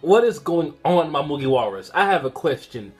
what is going on, my Mugiwaras? I have a question.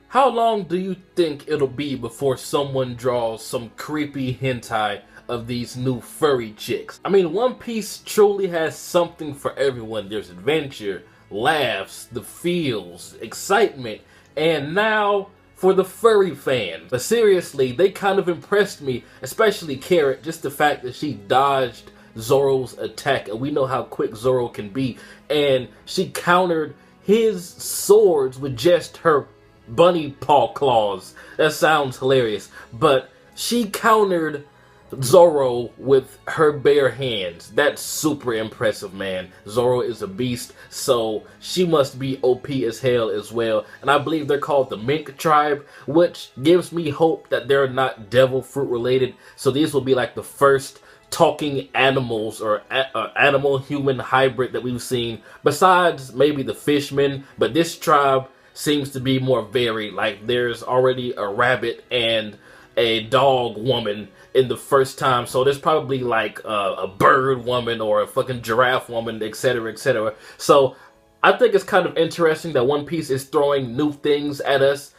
How long do you think it'll be before someone draws some creepy hentai of these new furry chicks? I mean, One Piece truly has something for everyone. There's adventure, laughs, the feels, excitement, and now for the furry fans. But seriously, they kind of impressed me, especially Carrot, just the fact that she dodged Zoro's attack, and we know how quick Zoro can be, and she countered his swords with just her bunny paw claws. That sounds hilarious, but she countered Zoro with her bare hands. That's super impressive, man. Zoro is a beast, so she must be OP as hell as well. And I believe they're called the Mink tribe, which gives me hope that they're not devil fruit related. So these will be like the first talking animals or animal-human hybrid that we've seen, besides maybe the fishmen. But this tribe seems to be more varied. Like, there's already a rabbit and a dog woman in the first time, so there's probably like a bird woman or a fucking giraffe woman, etc., etc. So I think it's kind of interesting that One Piece is throwing new things at us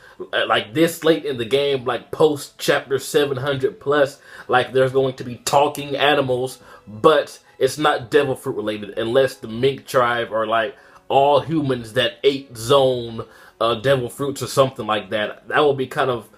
like this late in the game, like post chapter 700 plus. Like, there's going to be talking animals, but it's not devil fruit related, unless the Mink tribe are like all humans that ate zone devil fruits or something like that. That would be kind of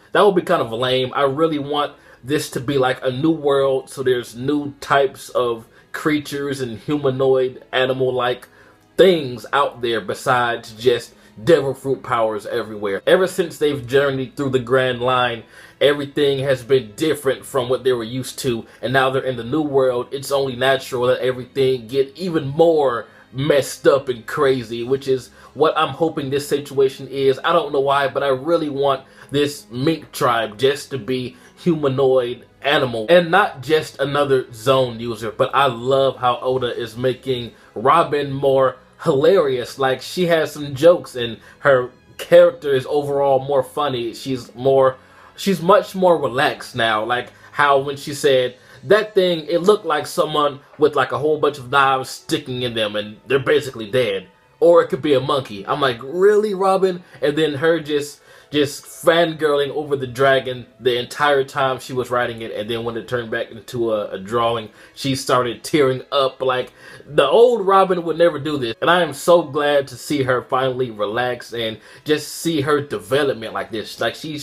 lame. I really want this to be like a new world, so there's new types of creatures and humanoid animal-like things out there besides just devil fruit powers everywhere. Ever since they've journeyed through the Grand Line, everything has been different from what they were used to, and now they're in the new world. It's only natural that everything get even more messed up and crazy, which is what I'm hoping this situation is. I don't know why, but I really want this Mink tribe just to be humanoid animal and not just another zone user. But I love how Oda is making Robin more hilarious. Like, she has some jokes and her character is overall more funny. She's much more relaxed now. Like how when she said that thing, it looked like someone with like a whole bunch of knives sticking in them and they're basically dead. Or it could be a monkey. I'm like, really, Robin? And then her just fangirling over the dragon the entire time she was writing it, and then when it turned back into a drawing, she started tearing up. Like, the old Robin would never do this, and I am so glad to see her finally relax and just see her development like this. Like, she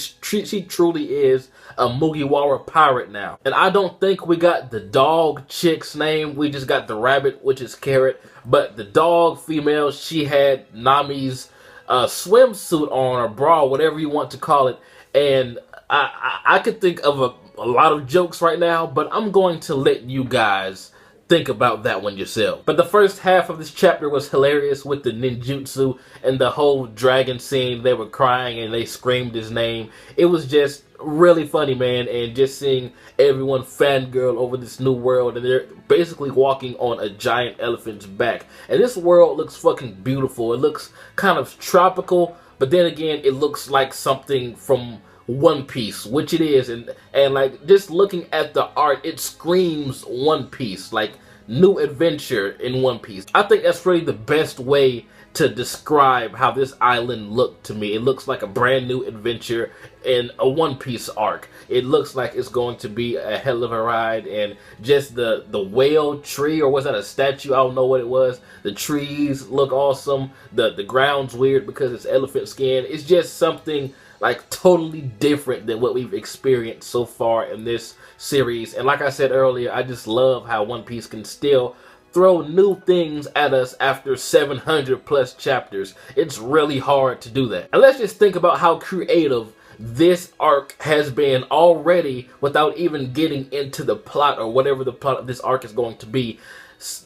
truly is a Mugiwara pirate now. And I don't think we got the dog chick's name. We just got the rabbit, which is Carrot. But the dog female, she had Nami's swimsuit on, or bra, whatever you want to call it. And I could think of a lot of jokes right now, but I'm going to let you guys think about that one yourself. But the first half of this chapter was hilarious with the ninjutsu and the whole dragon scene. They were crying and they screamed his name. It was just really funny, man, and just seeing everyone fangirl over this new world, and they're basically walking on a giant elephant's back. And this world looks fucking beautiful. It looks kind of tropical, but then again, it looks like something from One Piece, which it is, and like, just looking at the art, it screams One Piece, like new adventure in One Piece. I think that's really the best way to describe how this island looked to me. It looks like a brand new adventure in a One Piece arc. It looks like it's going to be a hell of a ride, and just the whale tree, or was that a statue? I don't know what it was. The trees look awesome. The ground's weird because it's elephant skin. It's just something like totally different than what we've experienced so far in this series. And like I said earlier, I just love how One Piece can still throw new things at us after 700 plus chapters. It's really hard to do that. And let's just think about how creative this arc has been already without even getting into the plot, or whatever the plot of this arc is going to be.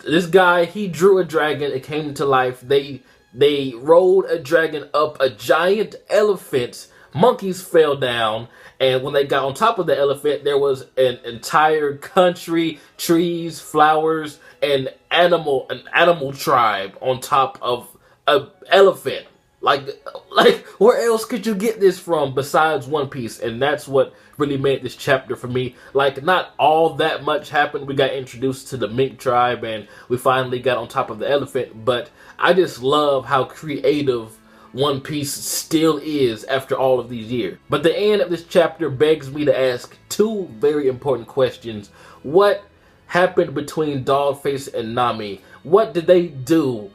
This guy, he drew a dragon, it came to life. They rolled a dragon up a giant elephant. Monkeys fell down, and when they got on top of the elephant, there was an entire country, trees, flowers, and an animal tribe on top of an elephant. Like, where else could you get this from besides One Piece? And that's what really made this chapter for me. Like, not all that much happened. We got introduced to the Mink tribe, and we finally got on top of the elephant. But I just love how creative One Piece still is after all of these years. But the end of this chapter begs me to ask two very important questions. What happened between Dogface and Nami? What did they do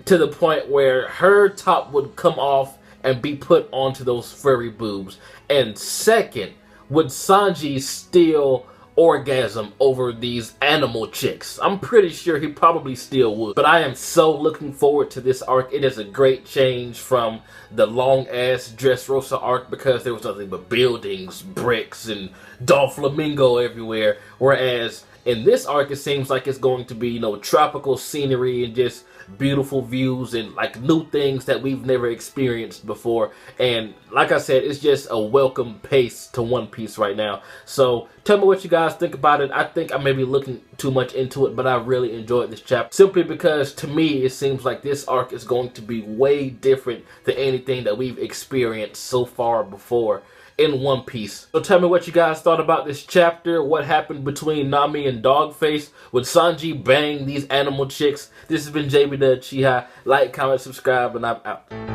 to the point where her top would come off and be put onto those furry boobs? And second, would Sanji still orgasm over these animal chicks? I'm pretty sure he probably still would. But I am so looking forward to this arc. It is a great change from the long-ass Dressrosa arc, because there was nothing but buildings, bricks, and Doflamingo everywhere. Whereas in this arc, it seems like it's going to be, you know, tropical scenery and just beautiful views and like new things that we've never experienced before. And like I said, it's just a welcome pace to One Piece right now. So tell me what you guys think about it. I think I may be looking too much into it, but I really enjoyed this chapter simply because to me it seems like this arc is going to be way different than anything that we've experienced so far before in One Piece. So tell me what you guys thought about this chapter. What happened between Nami and Dogface? Would Sanji bang these animal chicks? This has been jbDAuchiha. Like, comment, subscribe, and I'm out.